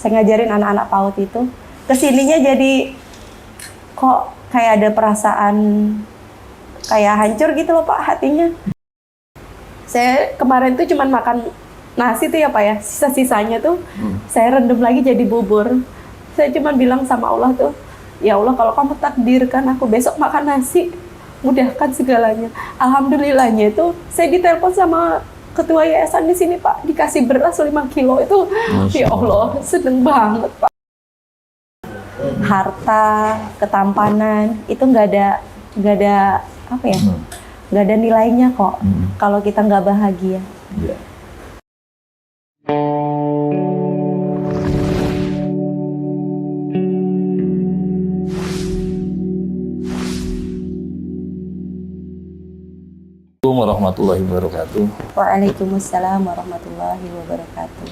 Saya ngajarin anak-anak PAUD itu. Kesininya jadi kok kayak ada perasaan kayak hancur gitu loh Pak hatinya. Saya kemarin tuh cuman makan nasi tuh ya Pak ya, sisa-sisanya tuh saya rendam lagi jadi bubur. Saya cuman bilang sama Allah tuh, ya Allah kalau kamu takdirkan aku besok makan nasi, mudahkan segalanya. Alhamdulillahnya itu saya ditelepon sama ketua yayasan di sini Pak, dikasih beras 5 kilo itu, ya Allah seneng banget Pak. Harta, ketampanan itu nggak ada apa ya, nggak ada nilainya kok kalau kita nggak bahagia. Yeah. Warahmatullahi wabarakatuh. Waalaikumsalam warahmatullahi wabarakatuh.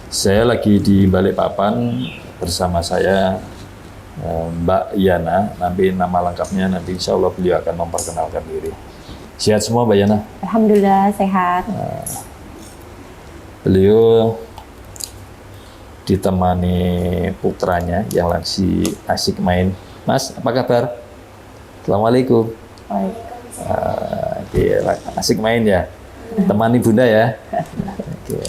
Saya lagi di Balikpapan bersama saya Mbak Yana. Nanti nama lengkapnya nanti insya Allah beliau akan memperkenalkan diri. Sehat semua Mbak Yana? Alhamdulillah sehat. Beliau ditemani putranya yang lagi asik main. Mas, apa kabar? Assalamualaikum. Oke, asik main ya. Temani Bunda ya. Oke.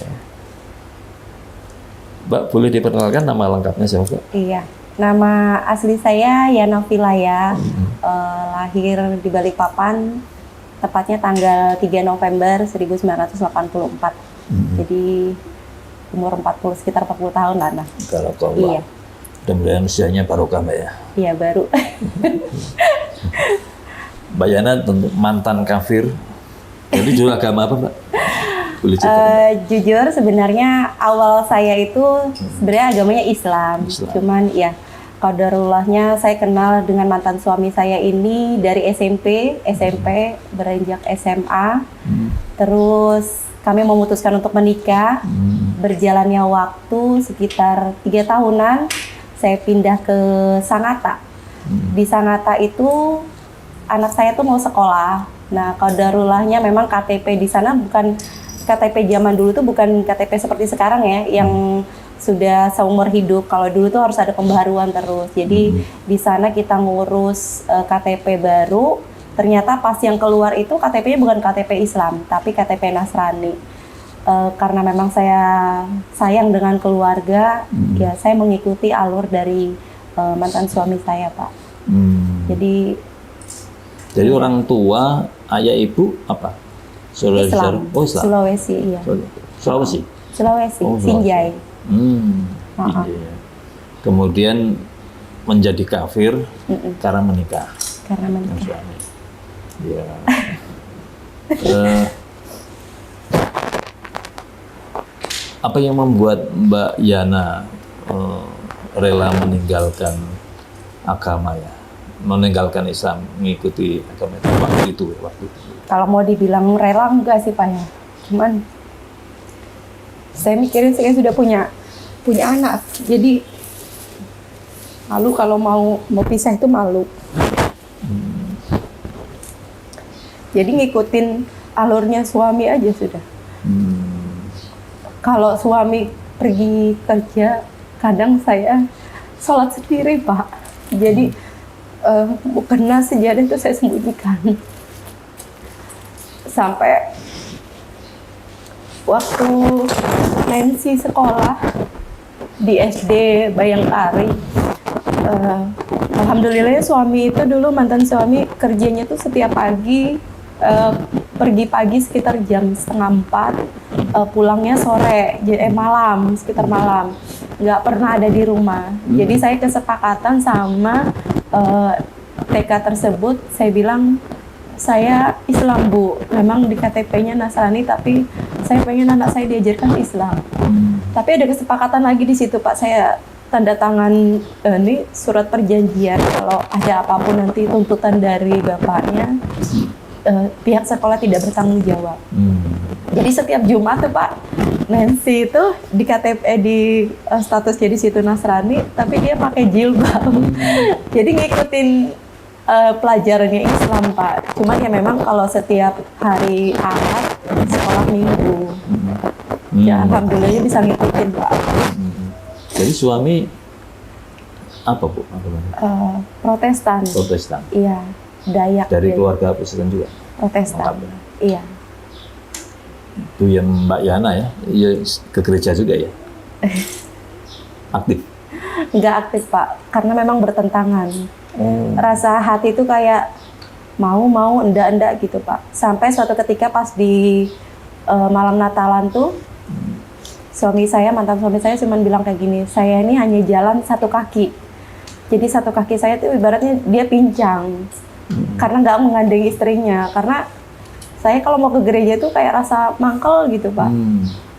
Mbak, boleh diperkenalkan nama lengkapnya siapa, Mbak? Iya, nama asli saya Yana Vilaya, lahir di Balikpapan, tepatnya tanggal 3 November 1984. Jadi umur 40, sekitar 40 tahun lah. Kalau iya. Mudah-mudahan usianya barokah Mbak ya. Iya, baru. Mbak Yana tentu mantan kafir. Jadi dulu agama apa Mbak? Boleh jujur sebenarnya awal saya itu sebenarnya agamanya Islam. Cuman ya qadarullahnya saya kenal dengan mantan suami saya ini dari SMP beranjak SMA. Terus kami memutuskan untuk menikah. Berjalannya waktu sekitar 3 tahunan saya pindah ke Sangatta. Di Sangatta itu anak saya tuh mau sekolah. Nah, qadarullahnya memang KTP di sana bukan KTP zaman dulu tuh bukan KTP seperti sekarang ya, yang sudah seumur hidup. Kalau dulu tuh harus ada pembaharuan terus. Jadi di sana kita ngurus KTP baru. Ternyata pas yang keluar itu KTP-nya bukan KTP Islam, tapi KTP Nasrani. Karena memang saya sayang dengan keluarga, ya saya mengikuti alur dari mantan suami saya, Pak. Jadi orang tua, ayah ibu apa? Islam. Oh, Islam. Sulawesi, iya. Sulawesi. Oh, Sinjai. Kemudian menjadi kafir karena menikah. Karena menikah. Ya. Apa yang membuat Mbak Yana rela meninggalkan agama ya? Meninggalkan Islam, mengikuti agama itu waktu itu. Kalau mau dibilang rela enggak sih Pak ya. Cuman saya mikirin saya sudah punya anak. Jadi malu kalau mau pisah itu malu. Jadi ngikutin alurnya suami aja sudah. Kalau suami pergi kerja, kadang saya sholat sendiri Pak. Jadi mukena sejadah itu saya sembunyikan. Sampai waktu Nancy sekolah di SD Bayangkari, alhamdulillah suami itu dulu mantan suami kerjanya tuh setiap pagi, pergi pagi sekitar jam 3:30, pulangnya sore, malam, sekitar malam, nggak pernah ada di rumah. Jadi saya kesepakatan sama TK tersebut, saya bilang, saya Islam Bu, memang di KTP-nya Nasrani, tapi saya pengen anak saya diajarkan Islam. Tapi ada kesepakatan lagi di situ Pak, saya tanda tangan ini surat perjanjian kalau ada apapun nanti tuntutan dari bapaknya, pihak sekolah tidak bertanggung jawab. Jadi setiap Jumat tuh Pak, Nancy itu di KTP di statusnya di situ Nasrani, tapi dia pakai jilbab. Jadi ngikutin pelajarannya Islam Pak. Cuman ya memang kalau setiap hari Ahad sekolah Minggu. Ya alhamdulillahnya bisa ngikutin Pak. Jadi suami apa Bu? Agamanya? Protestan. Protestan. Iya, Dayak. Dari dia. keluarga Protestan juga. Protestan. Lengkap ya? Iya. Itu yang Mbak Yana ya, ya ke gereja juga ya? Aktif? Nggak aktif Pak, karena memang bertentangan. Oh. Rasa hati itu kayak mau enggak gitu Pak. Sampai suatu ketika pas di malam Natalan tuh, mantan suami saya cuma bilang kayak gini, saya ini hanya jalan satu kaki. Jadi satu kaki saya tuh ibaratnya dia pincang. Karena nggak mengandeng istrinya. Karena saya kalau mau ke gereja itu kayak rasa mangkel gitu Pak.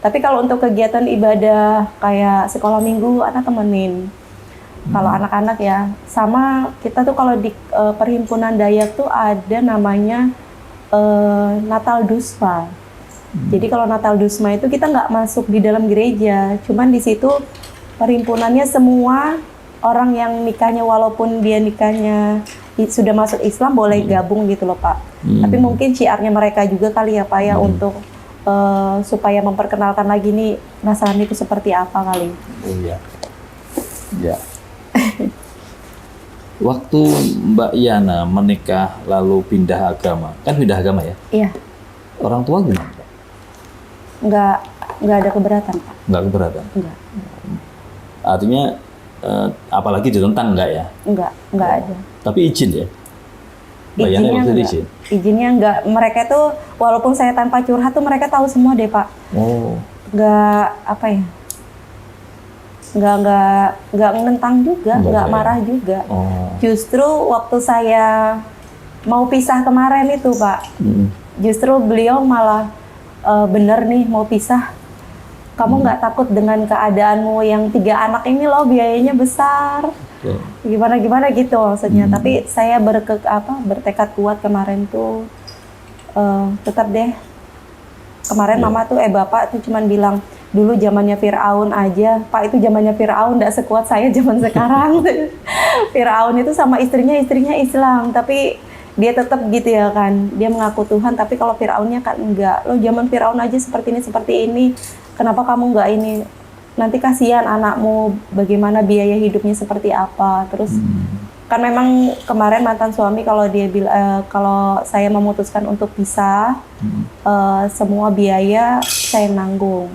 Tapi kalau untuk kegiatan ibadah kayak sekolah minggu, anak temenin. Kalau anak-anak ya, sama kita tuh kalau di perhimpunan Dayak tuh ada namanya Natal Dusma. Jadi kalau Natal Dusma itu kita nggak masuk di dalam gereja, cuman di situ perhimpunannya semua orang yang nikahnya walaupun dia nikahnya sudah masuk Islam boleh gabung gitu loh Pak. Tapi mungkin syiarnya mereka juga kali ya Pak ya untuk supaya memperkenalkan lagi nih Nasrani itu seperti apa kali. Oh iya. Ya. Waktu Mbak Yana menikah lalu pindah agama, kan pindah agama ya? Iya. Orang tua gimana Pak? Nggak ada keberatan Pak. Nggak keberatan? Enggak. Artinya apalagi ditentang nggak ya? Nggak ada. Tapi izin ya? Mbak Yana waktu itu izin? Izinnya nggak. Mereka tuh walaupun saya tanpa curhat tuh mereka tahu semua deh Pak. Oh. Nggak apa ya? Nggak menentang juga, nggak marah juga. Oh. Justru waktu saya mau pisah kemarin itu Pak, justru beliau malah bener nih mau pisah. Kamu nggak takut dengan keadaanmu yang 3 anak ini loh biayanya besar. Gimana gitu maksudnya. Tapi saya bertekad kuat kemarin tuh tetap deh. Kemarin mama tuh bapak tuh cuman bilang dulu zamannya Firaun aja, Pak itu zamannya Firaun nggak sekuat saya zaman sekarang. Firaun itu sama istrinya Islam, tapi dia tetap gitu ya kan, dia mengaku Tuhan, tapi kalau Firaunnya kan enggak. Lo zaman Firaun aja seperti ini, kenapa kamu enggak ini? Nanti kasihan anakmu, bagaimana biaya hidupnya seperti apa. Terus kan memang kemarin mantan suami kalau dia bilang kalau saya memutuskan untuk pisah, semua biaya saya nanggung.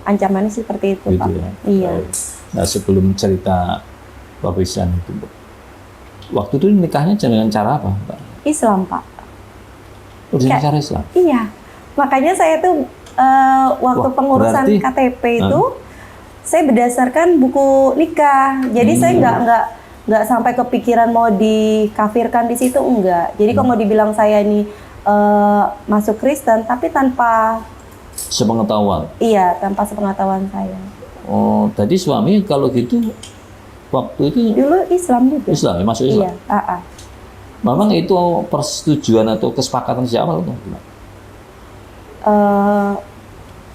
Ancamannya seperti itu gitu Pak. Ya? Iya. Nah sebelum cerita perpisahan itu, waktu itu nikahnya dengan cara apa, Pak? Islam Pak. Oh, dengan cara Islam? Iya. Makanya saya tuh waktu pengurusan berarti, KTP itu saya berdasarkan buku nikah. Jadi saya nggak sampai kepikiran mau dikafirkan di situ, enggak. Jadi kalau mau dibilang saya ini masuk Kristen, tapi tanpa sepengetahuan. Iya, tanpa sepengetahuan saya. Oh, tadi suami kalau gitu waktu itu Dulu Islam juga. Islam ya, masuk Islam. Iya. Memang itu persetujuan atau kesepakatan sejak awal atau gimana?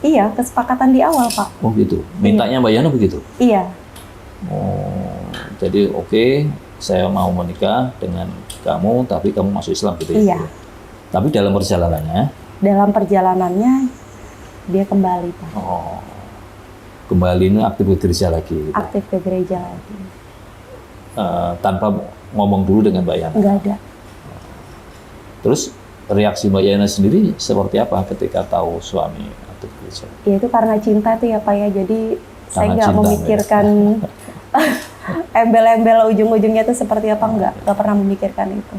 Iya, kesepakatan di awal Pak. Oh gitu. Mintanya Mbak Yana begitu. Iya. Oh, jadi oke, saya mau menikah dengan kamu, tapi kamu masuk Islam gitu ya? Iya. Tapi dalam perjalanannya dia kembali Pak. Oh, kembali ini aktif ke gereja lagi? Gitu. Aktif ke gereja lagi. Tanpa ngomong dulu dengan Mbak Yana? Nggak ada. Terus reaksi Mbak Yana sendiri seperti apa ketika tahu suami aktif ke gereja? Ya itu karena cinta tuh ya Pak ya, jadi saya nggak memikirkan embel-embel ujung-ujungnya itu seperti apa, nggak pernah memikirkan itu.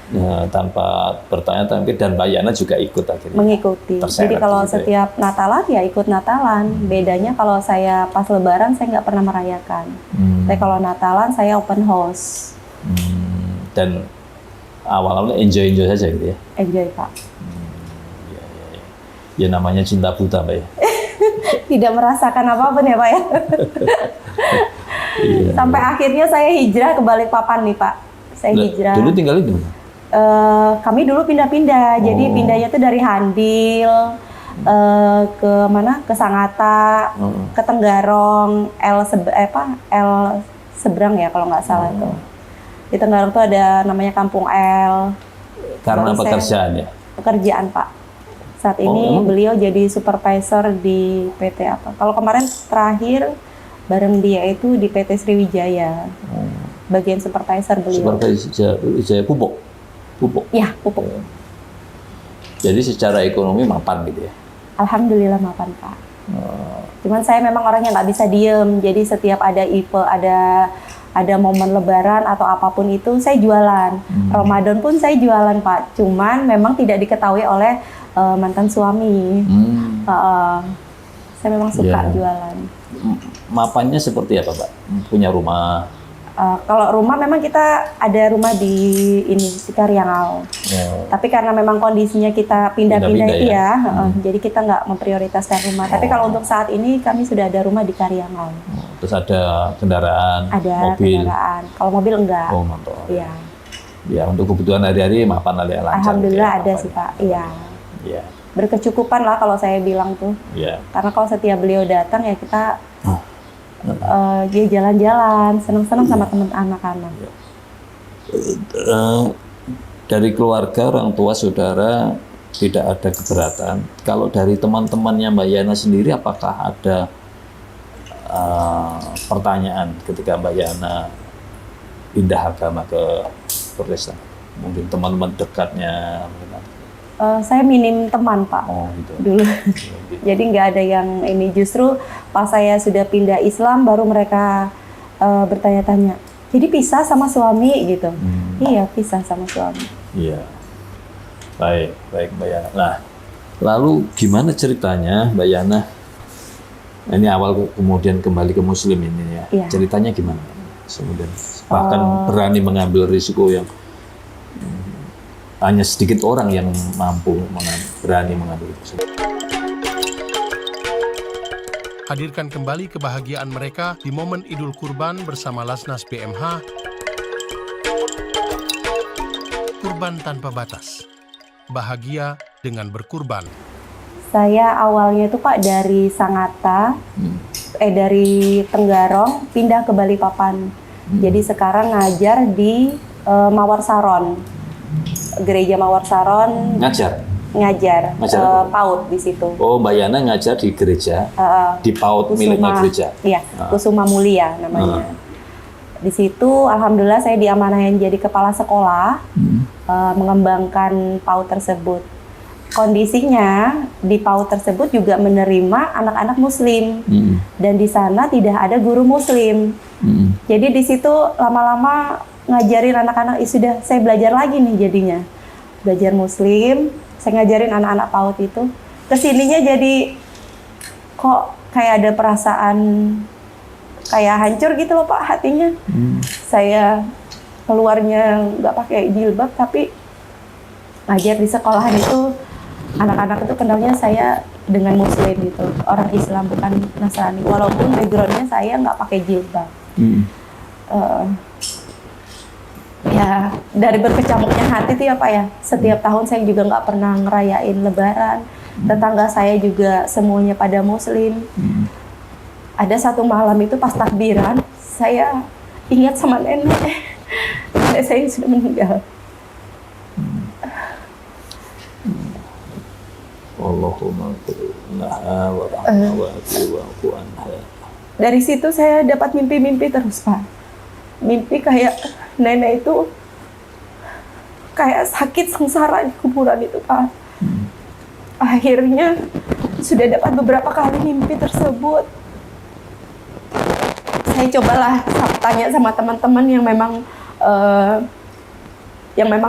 Ya, tanpa bertanya, dan Mbak Yana juga ikut akhirnya. Mengikuti. Jadi kalau setiap Natalan ya ikut Natalan. Bedanya kalau saya pas Lebaran saya nggak pernah merayakan. Tapi kalau Natalan saya open house. Dan awal-awalnya enjoy saja gitu ya? Enjoy Pak. Ya namanya cinta buta Mbak ya. Tidak merasakan apapun ya Pak ya. Sampai akhirnya saya hijrah ke Balikpapan nih Pak. Saya hijrah. Dulu tinggalnya di mana? Kami dulu pindah-pindah. Jadi pindahnya tuh dari Handil ke mana? Ke Sangatta, ke Tenggarong, L seberang ya kalau nggak salah itu. Di Tenggarong tuh ada namanya Kampung L. Karena pekerjaan ya? Pekerjaan Pak. Saat ini beliau jadi supervisor di PT apa. Kalau kemarin terakhir Bareng dia itu di PT Sriwijaya, bagian supervisor beliau. Supervisor pupuk. Ya, pupuk. Jadi secara ekonomi mapan gitu ya? Alhamdulillah mapan, Pak. Cuman saya memang orangnya nggak bisa diem, jadi setiap ada ada momen lebaran atau apapun itu saya jualan. Ramadan pun saya jualan, Pak. Cuman memang tidak diketahui oleh mantan suami. Saya memang suka jualan. Mapannya seperti apa, Pak? Punya rumah? Kalau rumah memang kita ada rumah di Karyangau. Tapi karena memang kondisinya kita pindah-pindah itu ya, jadi kita nggak memprioritaskan rumah. Tapi kalau untuk saat ini kami sudah ada rumah di Karyangau. Terus ada kendaraan, ada mobil? Kendaraan. Kalau mobil enggak. Oh, motor. Iya. Ya, untuk kebutuhan hari-hari mapan lancar. Alhamdulillah ada sih, Pak. Iya. Iya. Berkecukupan lah kalau saya bilang tuh. Iya. Karena kalau setiap beliau datang ya kita dia jalan-jalan, senang-senang sama teman anak-anak. Dari keluarga, orang tua, saudara tidak ada keberatan. Kalau dari teman-temannya Mbak Yana sendiri, apakah ada pertanyaan ketika Mbak Yana pindah agama ke Protestan? Mungkin teman-teman dekatnya. Saya minim teman, Pak. Oh, gitu. Dulu. Jadi nggak ada yang ini. Justru pas saya sudah pindah Islam, baru mereka bertanya-tanya. Jadi pisah sama suami gitu? Iya, pisah sama suami. Iya. Baik Mbak Yana. Nah, lalu gimana ceritanya Mbak Yana? Ini awal kemudian kembali ke Muslim ini ya. Iya. Ceritanya gimana? Kemudian bahkan berani mengambil risiko yang hanya sedikit orang yang mampu berani mengambil itu. Hadirkan kembali kebahagiaan mereka di momen Idul Kurban bersama Lasnas BMH. Kurban tanpa batas. Bahagia dengan berkurban. Saya awalnya itu, Pak, dari Sangatta, dari Tenggarong pindah ke Balikpapan. Jadi sekarang ngajar di Mawar Saron. Gereja Mawar Saron ngajar PAUD di situ. Oh, Mbak Yana ngajar di gereja di PAUD miliknya gereja. Iya, Kusuma Mulia namanya. Di situ alhamdulillah saya diamanahin jadi kepala sekolah mengembangkan PAUD tersebut. Kondisinya di PAUD tersebut juga menerima anak-anak muslim dan di sana tidak ada guru muslim. Jadi di situ lama-lama ngajarin anak-anak, sudah saya belajar lagi nih jadinya. Belajar muslim, saya ngajarin anak-anak PAUD itu. Kesininya jadi kok kayak ada perasaan kayak hancur gitu loh, Pak, hatinya. Saya keluarnya nggak pakai jilbab, tapi ngajar di sekolahan itu, anak-anak itu kenalnya saya dengan muslim gitu. Orang Islam, bukan Nasrani. Walaupun backgroundnya saya nggak pakai jilbab. Ya, dari berkecamuknya hati itu ya, Pak ya. Setiap tahun saya juga nggak pernah ngerayain Lebaran. Tetangga saya juga semuanya pada Muslim. Ada satu malam itu pas takbiran, saya ingat sama nenek. Nenek saya yang sudah meninggal. Allahumma Dari situ saya dapat mimpi-mimpi terus, Pak. Mimpi kayak nenek itu kayak sakit sengsara di kuburan itu, Pak. Akhirnya sudah dapat beberapa kali mimpi tersebut. Saya cobalah tanya sama teman-teman yang memang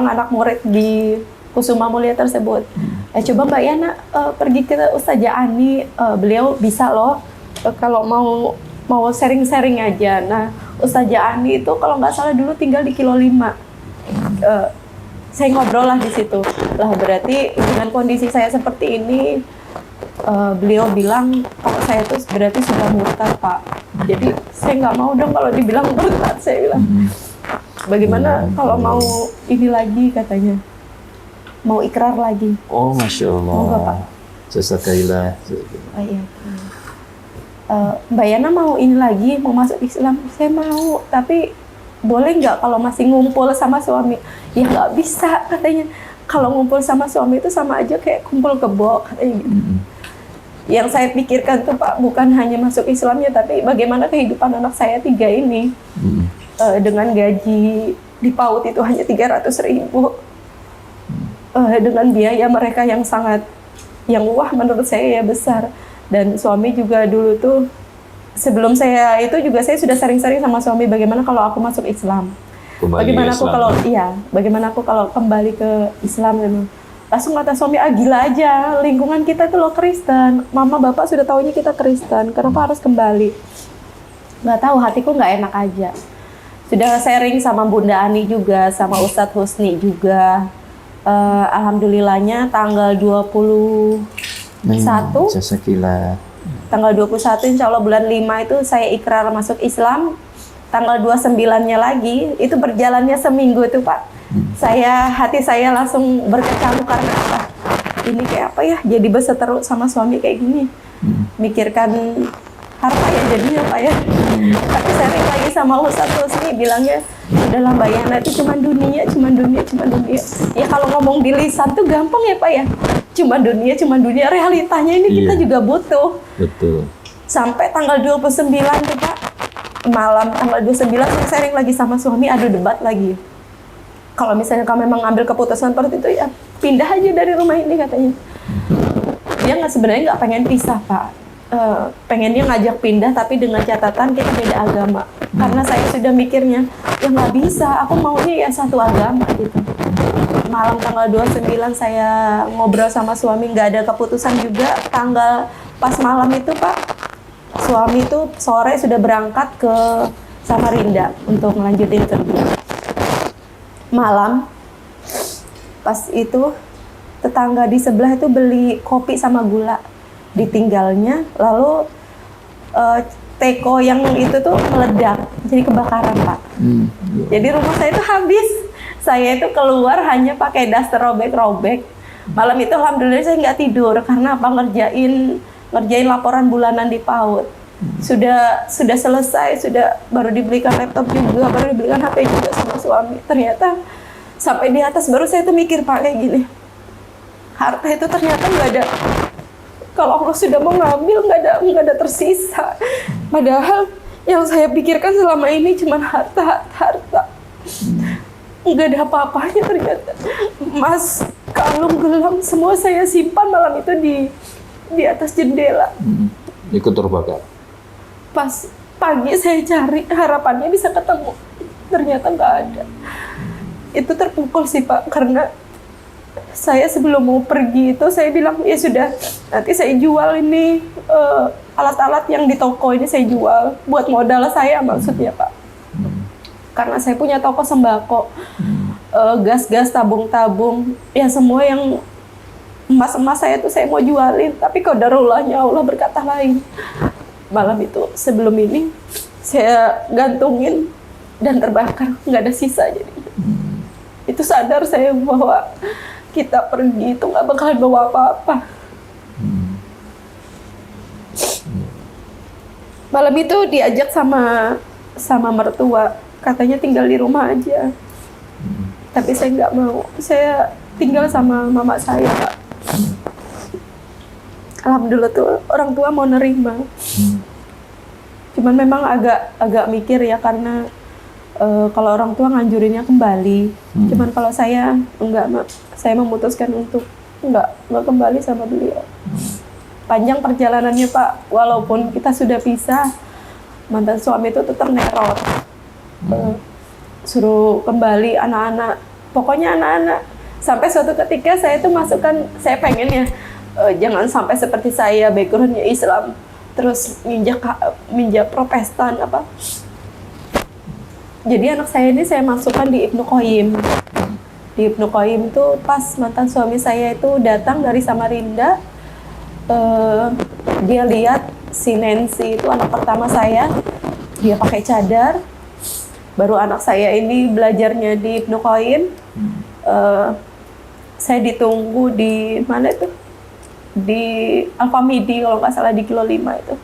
anak murid di Kusuma Mulia tersebut. Coba Mbak Yana pergi ke Ustazah Ani, beliau bisa loh kalau mau sharing-sharing aja. Nah, Ustazah Ani itu kalau nggak salah dulu tinggal di Kilo 5. Saya ngobrol lah di situ. Lah berarti dengan kondisi saya seperti ini, beliau bilang kalau saya itu berarti sudah murtad, Pak. Jadi saya nggak mau dong kalau dibilang murtad. Saya bilang, bagaimana kalau mau ini lagi katanya, mau ikrar lagi. Oh, Masya Allah. Mau nggak, Pak? Jasakailah. Oh, iya. Mbak Yana mau ini lagi, mau masuk Islam. Saya mau, tapi boleh nggak kalau masih ngumpul sama suami? Ya nggak bisa katanya. Kalau ngumpul sama suami itu sama aja kayak kumpul kebo katanya gitu. Yang saya pikirkan tuh Pak bukan hanya masuk Islamnya, tapi bagaimana kehidupan anak saya 3 ini. Dengan gaji di PAUD itu hanya 300.000. Dengan biaya mereka yang sangat, yang wah menurut saya ya besar. Dan suami juga dulu tuh, sebelum saya itu juga saya sudah sering-sering sama suami bagaimana kalau aku masuk Islam. Bagaimana aku kalau kembali ke Islam gitu. Langsung kata suami, gila aja, lingkungan kita tuh lo Kristen, mama bapak sudah taunya kita Kristen, kenapa harus kembali? Nggak tahu, hatiku nggak enak aja. Sudah sharing sama Bunda Ani juga, sama Ustadz Husni juga. Alhamdulillahnya tanggal 21, tanggal 21 insya Allah bulan 5 itu saya ikrar masuk Islam. Tanggal 29-nya lagi, itu berjalannya seminggu itu Pak. Hati saya langsung berkecamuk karena apa? Ini kayak apa ya, jadi berseteru sama suami kayak gini. Mikirkan harta ya jadinya Pak ya. Tapi sering lagi sama Ustadz Husni bilangnya, udahlah Mbak Yana itu cuma dunia. Ya kalau ngomong di lisan tuh gampang ya Pak ya. Cuma dunia, realitanya ini kita juga butuh. Betul. Sampai tanggal 29 tuh Pak, malam tanggal 29 saya sharing lagi sama suami, adu debat lagi. Kalau misalnya kamu memang ambil keputusan seperti itu ya pindah aja dari rumah ini katanya. Dia sebenarnya nggak pengen pisah Pak. Pengennya ngajak pindah tapi dengan catatan kita beda agama. Karena saya sudah mikirnya ya nggak bisa, aku maunya ya satu agama gitu. Malam tanggal 29 saya ngobrol sama suami, nggak ada keputusan juga. Pas malam itu Pak, suami itu sore sudah berangkat ke Samarinda untuk melanjutin kerja. Malam, pas itu tetangga di sebelah itu beli kopi sama gula, ditinggalnya, lalu teko yang itu tuh meledak, jadi kebakaran Pak. Jadi rumah saya itu habis, saya itu keluar hanya pakai daster robek-robek. Malam itu alhamdulillah saya nggak tidur, karena apa, ngerjain laporan bulanan di PAUD. Sudah selesai, baru dibelikan laptop juga, baru dibelikan HP juga sama suami. Ternyata sampai di atas baru saya tuh mikir Pak kayak gini, harta itu ternyata nggak ada. Kalau Allah sudah mau ngambil nggak ada tersisa. Padahal yang saya pikirkan selama ini cuma harta. Nggak ada apa-apanya ternyata. Emas, kalung, gelang, semua saya simpan malam itu di atas jendela. Ikut terbakar. Pas pagi saya cari, harapannya bisa ketemu. Ternyata nggak ada. Itu terpukul sih Pak, karena saya sebelum mau pergi itu saya bilang, ya sudah, nanti saya jual ini, alat-alat yang di toko ini saya jual. Buat modal saya maksudnya Pak. Karena saya punya toko sembako, gas-gas, tabung-tabung, ya semua yang emas-emas saya tuh saya mau jualin. Tapi qadarullahnya Allah berkata lain. Malam itu sebelum ini saya gantungin dan terbakar, nggak ada sisa. Jadi itu sadar saya bahwa kita pergi itu nggak bakalan bawa apa-apa. Malam itu diajak sama mertua, katanya tinggal di rumah aja. Tapi saya nggak mau, saya tinggal sama mama saya Pak. Alhamdulillah tuh orang tua mau nerima. Cuman memang agak mikir ya, karena kalau orang tua nganjurinnya kembali. Cuman kalau saya enggak, saya memutuskan untuk enggak kembali sama beliau. Panjang perjalanannya Pak, walaupun kita sudah pisah, mantan suami itu tetap neror. Suruh kembali anak-anak, pokoknya anak-anak. Sampai suatu ketika saya tuh masukkan, saya pengennya jangan sampai seperti saya, backgroundnya Islam, terus minjak Protestan apa. Jadi anak saya ini saya masukkan di Ibnu Qayyim. Di Ibnu Qayyim itu pas mantan suami saya itu datang dari Samarinda, dia lihat si Nancy itu anak pertama saya, dia pakai cadar. Baru anak saya ini belajarnya di Ibnu Qayyim. Saya ditunggu di mana itu? Di Al-Famidi kalau nggak salah, di Kilo 5 itu.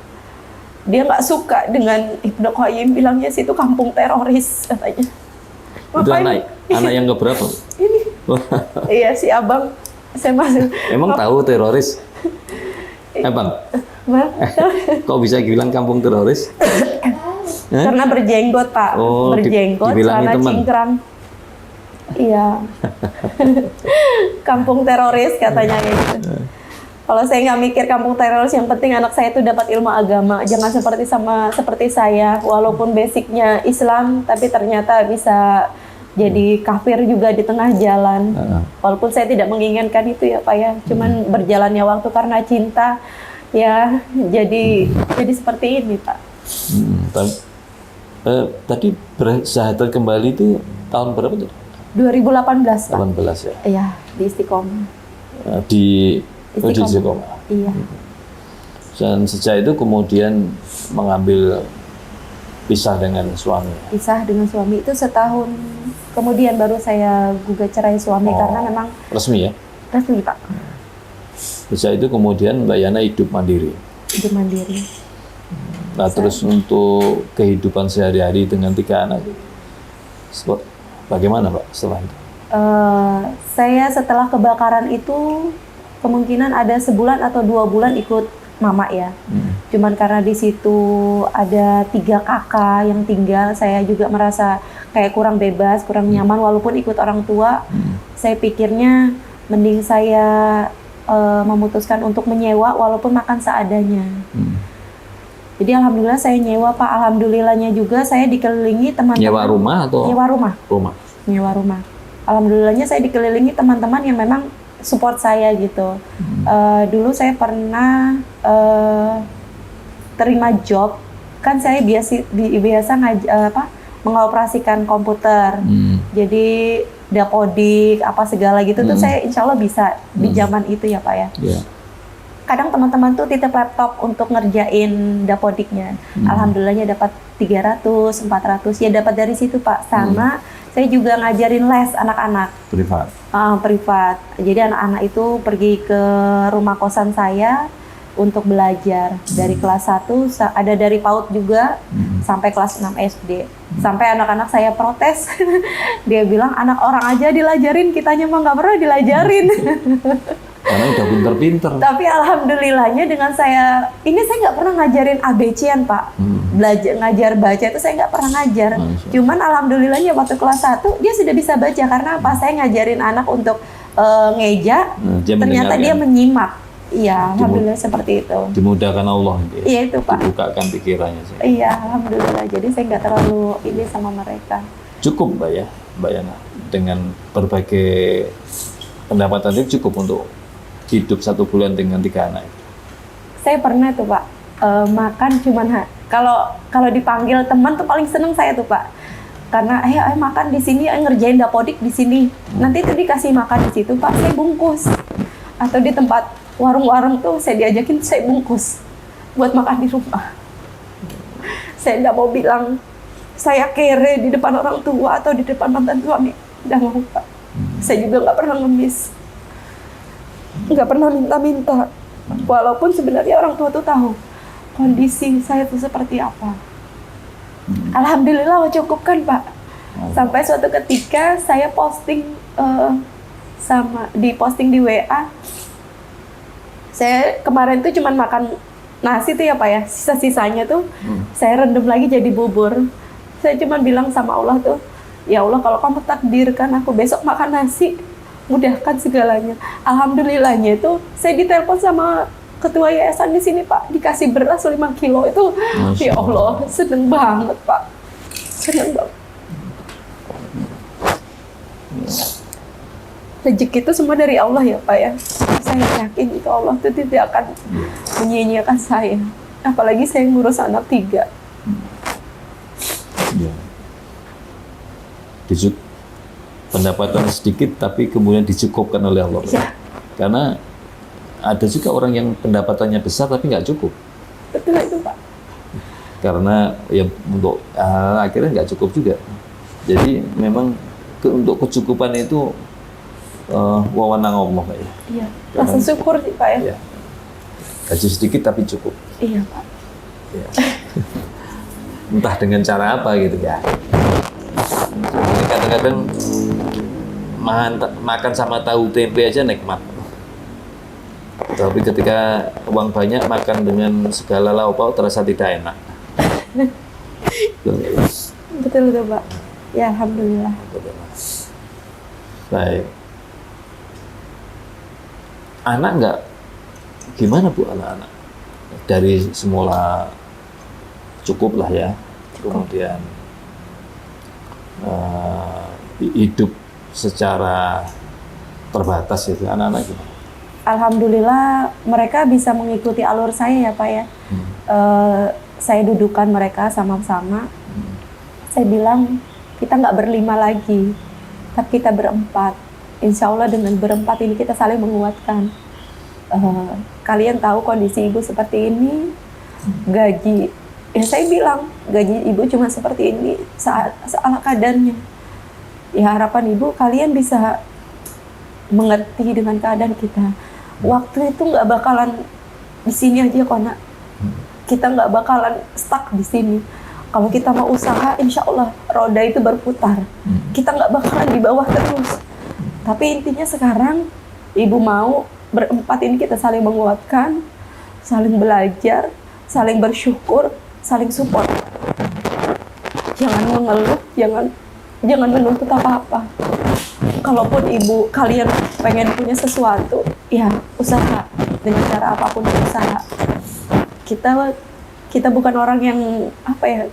Dia nggak suka dengan Ibnu Qayyim, bilangnya situ kampung teroris katanya. Itu anak yang keberapa? Ini. Iya, si abang. Saya masuk. Emang tahu teroris? Bang, Bang, kok bisa bilang kampung teroris? karena berjenggot Pak, Oh, berjenggot, dibilangi celana teman. cingkrang. Iya, kampung teroris katanya kayak gitu. Kalau saya nggak mikir kampung teroris, yang penting anak saya itu dapat ilmu agama. Jangan seperti saya, walaupun basicnya Islam, tapi ternyata bisa jadi kafir juga di tengah jalan. Walaupun saya tidak menginginkan itu ya Pak ya, cuman berjalannya waktu karena cinta, ya jadi seperti ini Pak. Tadi bersyahadat kembali itu tahun berapa tuh? 2018 Pak. 18 ya. Iya, di Istiqomah. Di Istiqomah. Iya. Dan sejak itu kemudian mengambil pisah dengan suami. Pisah dengan suami itu setahun kemudian baru saya gugat cerai suami karena memang Resmi ya. resmi Pak, Sejak itu kemudian Mbak Yana hidup mandiri. hidup mandiri. Nah terus untuk kehidupan sehari-hari dengan 3 anak, bagaimana Pak setelah itu? Saya setelah kebakaran itu kemungkinan ada sebulan atau 2 bulan ikut mama ya. Cuman karena di situ ada 3 kakak yang tinggal, saya juga merasa kayak kurang bebas, kurang nyaman walaupun ikut orang tua. Saya pikirnya mending saya memutuskan untuk menyewa walaupun makan seadanya. Jadi alhamdulillah saya nyewa Pak. Alhamdulillahnya juga saya dikelilingi teman-teman. Nyewa rumah atau? Nyewa rumah. Rumah. Nyewa rumah. Alhamdulillahnya saya dikelilingi teman-teman yang memang support saya gitu. Dulu saya pernah terima job, kan saya biasa mengoperasikan komputer. Jadi dapodik apa segala gitu tuh saya insya Allah bisa di zaman itu ya Pak ya. Yeah. Kadang teman-teman tuh titip laptop untuk ngerjain dapodiknya. Alhamdulillahnya dapat 300, 400 ya dapat dari situ Pak. Sama saya juga ngajarin les anak-anak. Privat. Privat. Jadi anak-anak itu pergi ke rumah kosan saya untuk belajar dari kelas 1, ada dari PAUD juga sampai kelas 6 SD. Sampai anak-anak saya protes. Dia bilang anak orang aja dilajarin, kitanya mah nggak pernah dilajarin. Karena udah pinter-pinter. Tapi alhamdulillahnya dengan saya nggak pernah ngajarin ABC-an Pak. Belajar ngajar baca itu saya nggak pernah ngajar. Cuman alhamdulillahnya waktu kelas 1 dia sudah bisa baca karena apa? Saya ngajarin anak untuk ngeja, ternyata dia menyimak. Iya, alhamdulillah seperti itu. Dimudahkan Allah gitu ya. Iya itu Pak. Dibukakan pikirannya. Iya, alhamdulillah. Jadi saya nggak terlalu ini sama mereka. Cukup Mbak ya, Mbak Yana, dengan berbagai pendapatan itu cukup untuk hidup 1 bulan dengan 3 anak. Saya pernah tuh Pak makan cuman kalau dipanggil teman tuh paling seneng saya tuh Pak. Karena ayo makan di sini, ngerjain dapodik di sini. Nanti tuh dikasih makan di situ Pak, saya bungkus. Atau di tempat warung-warung tuh saya diajakin, saya bungkus buat makan di rumah. Saya nggak mau bilang saya kere di depan orang tua atau di depan mantan suami. Nggak mau Pak. Saya juga nggak pernah ngemis. Nggak pernah minta-minta. Walaupun sebenarnya orang tua tuh tahu kondisi saya tuh seperti apa. Alhamdulillah cukup kan Pak. Sampai suatu ketika saya posting posting di WA. Saya kemarin tuh cuman makan nasi tuh ya Pak ya. Sisa-sisanya tuh saya rendam lagi jadi bubur. Saya cuman bilang sama Allah tuh, ya Allah kalau kamu takdirkan aku besok makan nasi, mudahkan segalanya. Alhamdulillahnya itu saya ditelepon sama ketua yayasan di sini Pak, dikasih beras 5 kilo itu. Ya Allah, seneng banget Pak. Seneng banget. Rezeki itu semua dari Allah ya Pak ya. Saya yakin itu Allah itu tidak akan menyia-nyiakan saya. Apalagi saya ngurus anak 3. Ya. Pendapatan sedikit tapi kemudian dicukupkan oleh Allah. Ya. Karena ada juga orang yang pendapatannya besar tapi nggak cukup. Betul itu Pak. Karena ya untuk akhirnya nggak cukup juga. Jadi memang untuk kecukupan itu wewenang Allah Pak ya. Iya. Rasa syukur sih Pak ya. Ya. Gaji sedikit tapi cukup. Iya Pak. Ya. Entah dengan cara apa gitu ya. Kadang-kadang makan sama tahu tempe aja nikmat. Tapi ketika uang banyak, makan dengan segala lauk pauk terasa tidak enak. Betul tuh Pak. Ya alhamdulillah. Baik. Anak nggak, gimana Bu anak-anak? Dari semula cukup lah ya, kemudian hidup secara terbatas itu anak-anak gimana? Alhamdulillah mereka bisa mengikuti alur saya ya Pak ya. Saya dudukan mereka sama-sama. Saya bilang kita nggak berlima lagi, tapi kita berempat. Insya Allah dengan berempat ini kita saling menguatkan. Kalian tahu kondisi ibu seperti ini, gaji. Ya saya bilang gaji ibu cuma seperti ini seala kadarnya. Ya harapan ibu kalian bisa mengerti dengan keadaan kita. Waktu itu nggak bakalan di sini aja kok nak. Kita nggak bakalan stuck di sini. Kalau kita mau usaha, insya Allah roda itu berputar. Kita nggak bakalan di bawah terus. Tapi intinya sekarang ibu mau berempat ini kita saling menguatkan, saling belajar, saling bersyukur, saling support. Jangan mengeluh, jangan menuntut apa-apa. Kalaupun ibu kalian pengen punya sesuatu, ya usaha dengan cara apapun usaha. Kita bukan orang yang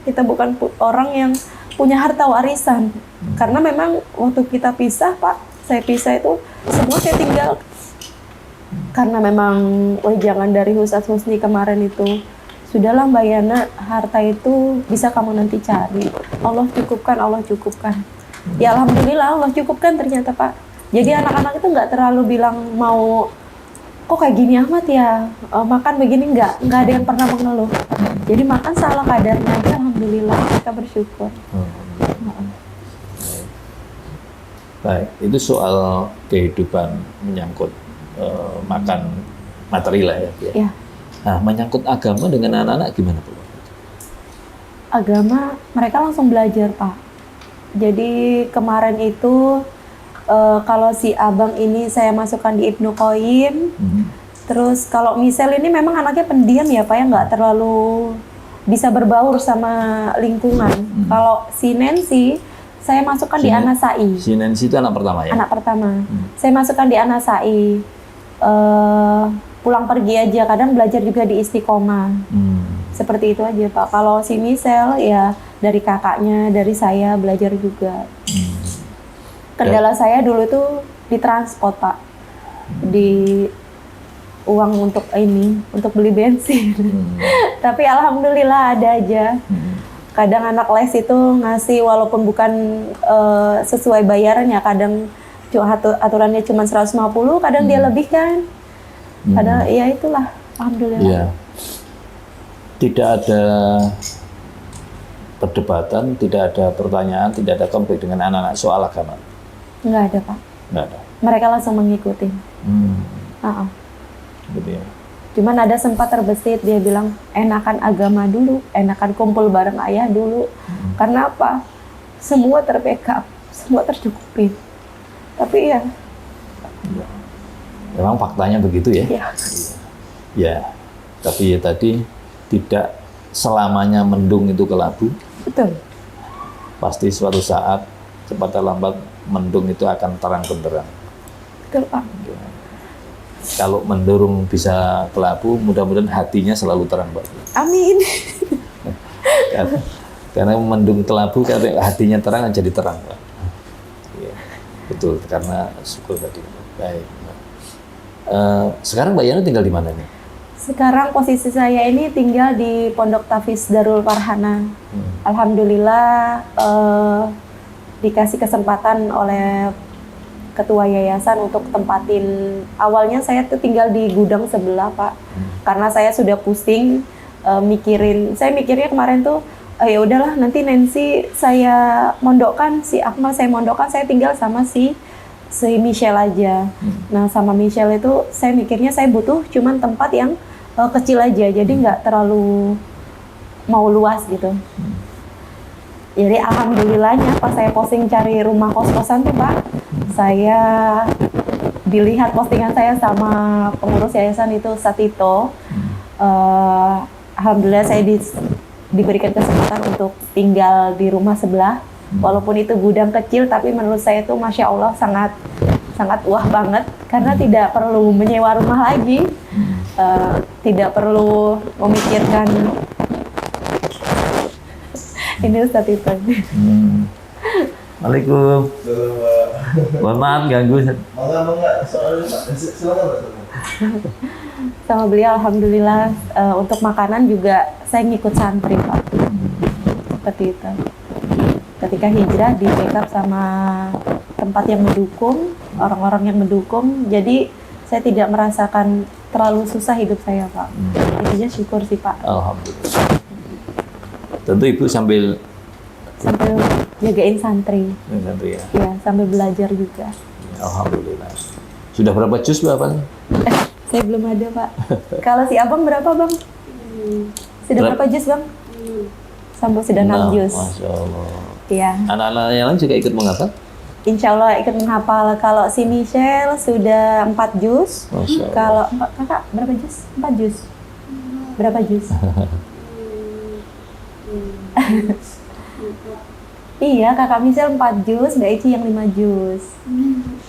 kita bukan orang yang punya harta warisan. Karena memang waktu kita pisah Pak, saya pisah itu semua saya tinggal. Karena memang wejangan dari Ustadz Husni kemarin itu, sudahlah Mbak Yana, harta itu bisa kamu nanti cari. Allah cukupkan. Ya alhamdulillah Allah cukupkan ternyata Pak. Jadi anak-anak itu nggak terlalu bilang mau kok kayak gini amat ya, makan begini nggak ada yang pernah mengeluh. Jadi makan salah kadarnya aja, alhamdulillah kita bersyukur. Baik, itu soal kehidupan menyangkut makan materi lah ya. Ya. Nah, menyangkut agama dengan anak-anak gimana Bu? Agama mereka langsung belajar Pak. Jadi kemarin itu kalau si abang ini saya masukkan di Ibnu Qayyim. Terus kalau Michelle ini memang anaknya pendiam ya Pak ya, nggak terlalu bisa berbaur sama lingkungan. Kalau si Nancy saya masukkan di Anasai. Si Nancy itu anak pertama ya? Anak pertama. Saya masukkan di Anasai. Pulang pergi aja, kadang belajar juga di Istiqomah. Seperti itu aja Pak. Kalau si Michelle ya dari kakaknya, dari saya belajar juga. Kendala saya dulu tuh di transport Pak, di uang untuk beli bensin. Tapi alhamdulillah ada aja. Kadang anak les itu ngasih walaupun bukan sesuai bayaran ya, kadang aturannya cuma 150, kadang dia lebihkan. Kadang ya itulah, alhamdulillah. Iya. Tidak ada perdebatan, tidak ada pertanyaan, tidak ada konflik dengan anak-anak soal agama. Nggak ada Pak. Nggak ada. Mereka langsung mengikuti. Gitu ya. Cuman ada sempat terbesit, dia bilang enakan agama dulu, enakan kumpul bareng ayah dulu. Karena apa? Semua terbackup, semua tercukupin. Tapi ya. Memang faktanya begitu ya. Ya. Ya. Tapi ya tadi tidak selamanya mendung itu kelabu. Betul. Pasti suatu saat cepat atau lambat mendung itu akan terang benderang. Betul Pak. Ya. Kalau mendurung bisa kelabu, mudah-mudahan hatinya selalu terang, Mbak. Amin. Karena mendung kelabu, karena hatinya terang jadi terang, Mbak. Ya, betul, karena syukur tadi. Baik. Sekarang Mbak Yana tinggal di mana nih? Sekarang posisi saya ini tinggal di Pondok Tafiz Darul Farhana. Alhamdulillah dikasih kesempatan oleh ketua yayasan untuk tempatin. Awalnya saya tuh tinggal di gudang sebelah Pak, karena saya sudah pusing saya mikirnya kemarin tuh ya udahlah nanti Nancy saya mondokkan, si Akmal saya mondokkan, saya tinggal sama si Michelle aja. Nah sama Michelle itu saya mikirnya saya butuh cuman tempat yang kecil aja, jadi nggak terlalu mau luas gitu. Jadi alhamdulillahnya pas saya posting cari rumah kos-kosan tuh Pak, saya dilihat postingan saya sama pengurus yayasan itu Satito, alhamdulillah saya diberikan kesempatan untuk tinggal di rumah sebelah. Walaupun itu gudang kecil, tapi menurut saya itu Masya Allah sangat wah banget, karena tidak perlu menyewa rumah lagi, tidak perlu memikirkan ini Ustadz itu. Waalaikumsalam. Mohon maaf ganggu. Sama beliau alhamdulillah, untuk makanan juga saya ngikut santri Pak. Seperti itu. Ketika hijrah di backup sama tempat yang mendukung, orang-orang yang mendukung, jadi saya tidak merasakan terlalu susah hidup saya Pak. Intinya syukur sih Pak. Alhamdulillah. Tentu Ibu sambil jagain santri. Santri ya. Iya, sambil belajar juga. Alhamdulillah. Sudah berapa juz Bapak? Saya belum ada Pak. Kalau si Abang berapa Bang? Sudah berapa juz Bang? Sampai sudah 6 juz. Masya Allah. Iya. Anak-anak yang lain juga ikut menghafal? Insya Allah ikut menghafal. Kalau si Michelle sudah 4 juz. Masya Allah. Kalau kakak berapa juz? 4 juz. Berapa juz? Iya, kakak Michelle 4 juz, Mbak Ici yang 5 juz.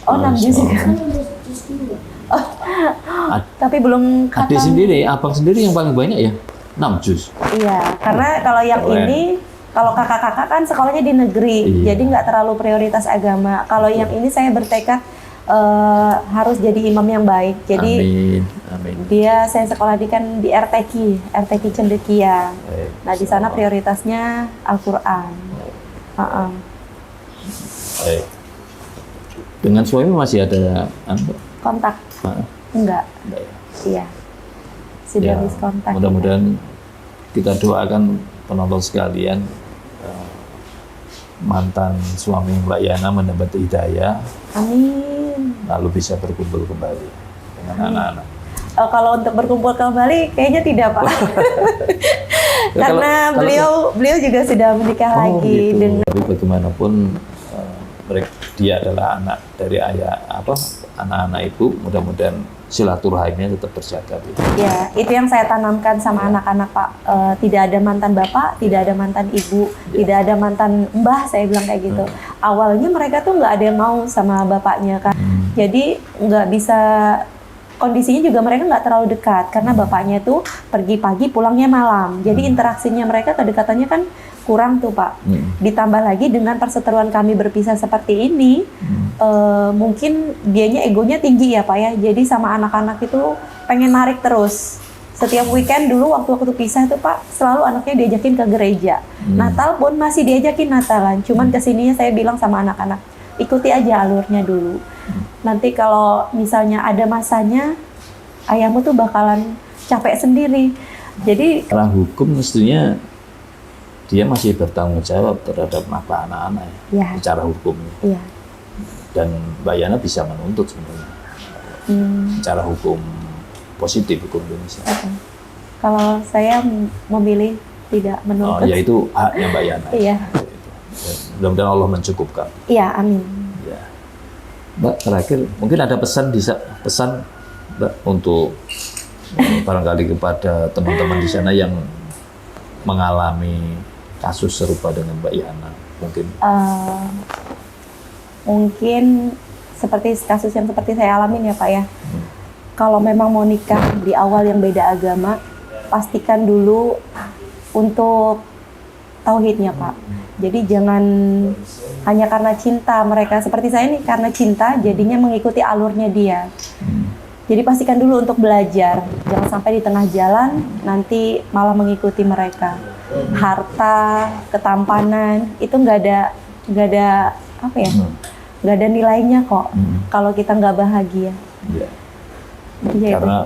Oh, 6 juz juga. Oh, tapi belum Adik khatam. sendiri, abang sendiri yang paling banyak ya? 6 juz. Iya, karena kalau yang Keren. ini, kalau kakak-kakak kan sekolahnya di negeri, Iya. jadi nggak terlalu prioritas agama. Kalau yang ini saya bertekad harus jadi imam yang baik. Jadi Amin. saya sekolah di RTQ Cendekia. Baik. Nah di sana prioritasnya Al-Quran. Baik. Dengan suami masih ada Kontak? Enggak. Enggak ya? Iya. Sudah Ya, habis kontak. mudah-mudahan kita doakan penonton sekalian, mantan suami Mbak Yana mendapat hidayah, Amin. lalu bisa berkumpul kembali dengan anak-anak. Kalau untuk berkumpul kembali kayaknya tidak Pak. Ya, Karena kalau- beliau juga sudah menikah lagi gitu. dengan Tapi bagaimanapun dia adalah anak dari anak-anak ibu, mudah-mudahan silaturahimnya tetap terjaga. Gitu. ya itu yang saya tanamkan sama anak-anak Pak. Tidak ada mantan bapak, tidak ada mantan ibu, tidak ada mantan mbah, saya bilang kayak gitu. Awalnya mereka tuh nggak ada yang mau sama bapaknya kan. Jadi nggak bisa, kondisinya juga mereka nggak terlalu dekat karena bapaknya tuh pergi pagi pulangnya malam. Jadi interaksinya mereka, kedekatannya kan kurang tuh Pak. Ditambah lagi dengan perseteruan kami berpisah seperti ini, mungkin dianya egonya tinggi ya Pak ya. Jadi sama anak-anak itu pengen narik terus. Setiap weekend dulu waktu pisah tuh Pak, selalu anaknya diajakin ke gereja. Natal pun masih diajakin Natalan. Cuman kesininya saya bilang sama anak-anak, ikuti aja alurnya dulu. Nanti kalau misalnya ada masanya, ayahmu tuh bakalan capek sendiri. Jadi Karena hukum mestinya dia masih bertanggung jawab terhadap anak-anak ya, secara hukumnya. iya. Dan Mbak Yana bisa menuntut sebenarnya secara hukum positif, hukum Indonesia. Kalau saya memilih tidak menuntut. Yaitu haknya Mbak Yana. Iya. Mudah-mudahan Allah mencukupkan. Iya, amin. Ya. Mbak, terakhir mungkin ada pesan Mbak untuk barangkali kepada teman-teman di sana yang mengalami kasus serupa dengan Mbak Yana, Mungkin seperti kasus yang seperti saya alamin ya Pak ya. Kalau memang mau nikah di awal yang beda agama, pastikan dulu untuk tauhidnya Pak. Jadi jangan hanya karena cinta mereka, seperti saya nih, karena cinta jadinya mengikuti alurnya dia. Jadi pastikan dulu untuk belajar, jangan sampai di tengah jalan nanti malah mengikuti mereka. Harta, ketampanan itu nggak ada apa ya, nggak ada nilainya kok kalau kita nggak bahagia. Ya. Iya, Karena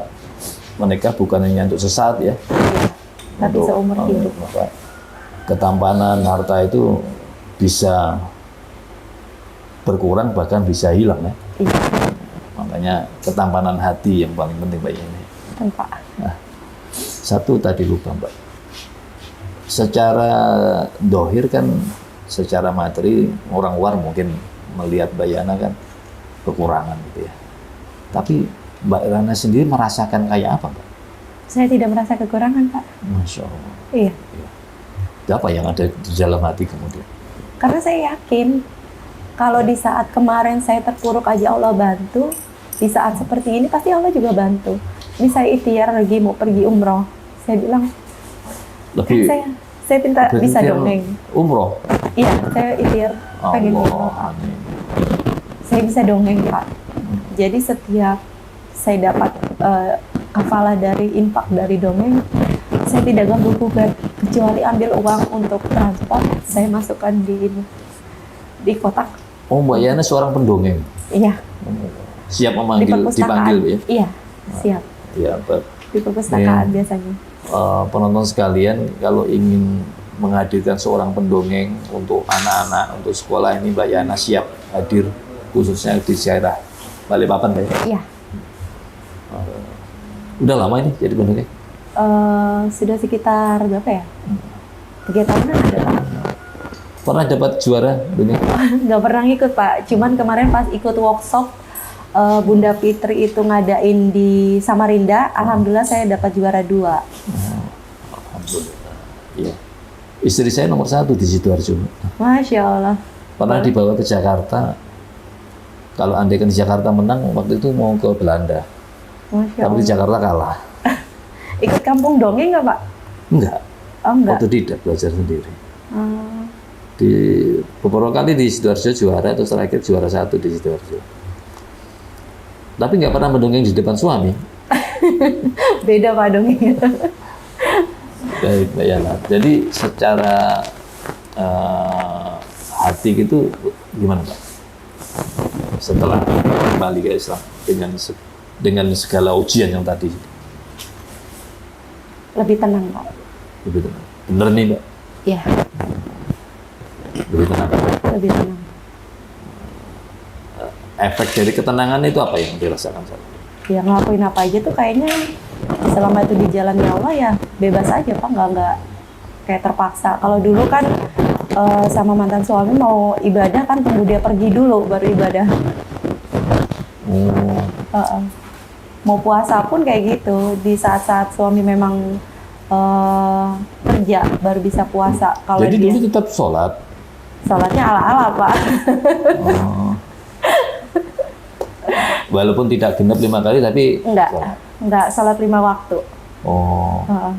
menikah bukan hanya untuk sesaat ya, tapi seumur hidup. Ketampanan, harta itu bisa berkurang bahkan bisa hilang ya. Iya, Makanya ketampanan hati yang paling penting Mbak ini. Pak. Nah, satu tadi lupa Mbak. Secara dohir kan, secara materi orang luar mungkin melihat Mbak Yana kan kekurangan gitu ya. Tapi Mbak Rana sendiri merasakan kayak apa, Mbak? Saya tidak merasa kekurangan, Pak. Masya Allah. Iya. Apa yang ada di dalam hati kemudian? Karena saya yakin kalau di saat kemarin saya terpuruk aja Allah bantu, di saat seperti ini pasti Allah juga bantu. Ini saya ikhtiar lagi mau pergi umroh. Saya bilang, Lebih saya minta bisa berikhtiar dongeng. umroh. Iya, saya ikhtiar pengen umroh. Allah, amin. Saya bisa dongeng, Pak. Jadi setiap saya dapat kafalah dari infak dari dongeng, saya tidak ganggu gugat kecuali ambil uang untuk transport, saya masukkan di kotak. Oh, Mbak Yana seorang pendongeng. Iya, Siap di memanggil, perpustakaan. dipanggil ya? Iya, siap. Iya, Mbak. Di perpustakaan Iya. biasanya. Penonton sekalian, kalau ingin menghadirkan seorang pendongeng untuk anak-anak, untuk sekolah ini, Mbak Yana siap hadir, khususnya di daerah Balikpapan, Mbak. Iya. Udah lama ini jadi pendongeng? Sudah sekitar berapa ya? 3 tahunan ada, Pak. Pernah dapat juara dongeng? Nggak pernah ikut, Pak. Cuman kemarin pas ikut workshop Bunda Fitri itu ngadain di Samarinda, alhamdulillah saya dapat juara 2. Alhamdulillah. Iya. Istri saya nomor 1 di Sidoarjo. Masya Allah. Pernah dibawa ke Jakarta. Kalau andai kan di Jakarta menang, waktu itu mau ke Belanda. Masya Tapi di Allah. Jakarta kalah. Ikut kampung dongeng nggak, Pak? Enggak. Oh, enggak. Otodidak belajar sendiri. Hmm, Di beberapa kali di Sidoarjo juara, terus terakhir juara 1 di Sidoarjo. Tapi nggak pernah mendongeng di depan suami. beda, Pak, dongeng. Baik, Mbak Yana. Jadi secara hati gitu gimana, Pak? Setelah kembali ke Islam dengan segala ujian yang tadi. Lebih tenang, Pak. Lebih tenang. Bener nih, Mbak? Iya, Lebih tenang. lebih tenang. Efek dari ketenangan itu apa yang dirasakan saat ini? Ya ngelakuin apa aja tuh kayaknya selama itu di jalannya Allah ya bebas aja, Pak. Nggak kayak terpaksa. Kalau dulu kan sama mantan suami mau ibadah kan tunggu dia pergi dulu baru ibadah. Oh, Mau puasa pun kayak gitu, di saat-saat suami memang kerja baru bisa puasa. Kalau jadi dia dulu tetap sholat. sholatnya ala-ala, Pak. Oh. Walaupun tidak genap 5 kali, tapi Enggak sholat 5 waktu. Oh. Heeh.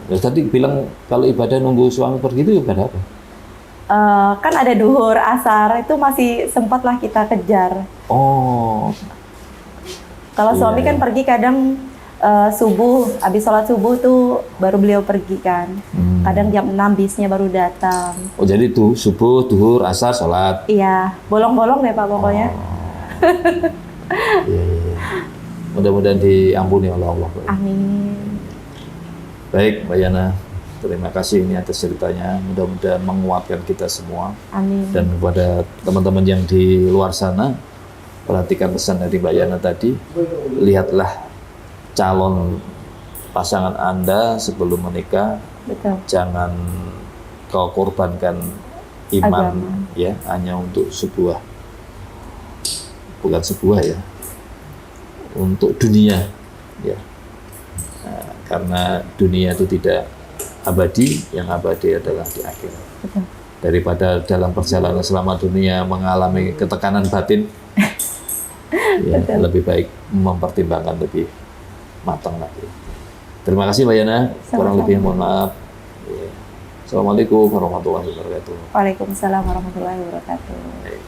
Ya, tadi bilang kalau ibadah nunggu suami pergi itu ibadah apa? Kan ada duhur, asar, itu masih sempat lah kita kejar. Oh, Kalau suami Iya, kan iya. pergi kadang subuh, habis sholat subuh tuh baru beliau pergi kan. Kadang jam 6 bisnya baru datang. oh jadi tuh subuh, duhur, asar, sholat. Iya, bolong-bolong deh, Pak, pokoknya. Iya, iya. Mudah-mudahan diampuni oleh Allah. Amin. Baik, Mbak Yana, terima kasih ini atas ceritanya. Mudah-mudahan menguatkan kita semua. Amin. Dan kepada teman-teman yang di luar sana, perhatikan pesan dari Mbak Yana tadi. Lihatlah calon pasangan Anda sebelum menikah. Betul. Jangan kau korbankan iman Agama. ya hanya untuk bukan sebuah ya, untuk dunia ya. Nah, karena dunia itu tidak abadi, yang abadi adalah di akhirat. Betul. Daripada dalam perjalanan selama dunia mengalami ketekanan batin, ya, Betul. lebih baik mempertimbangkan lebih matang lagi. Terima kasih Mbak Yana, kurang Sama-sama. lebih mohon maaf. Ya. Assalamualaikum warahmatullahi wabarakatuh. Waalaikumsalam warahmatullahi wabarakatuh. Baik.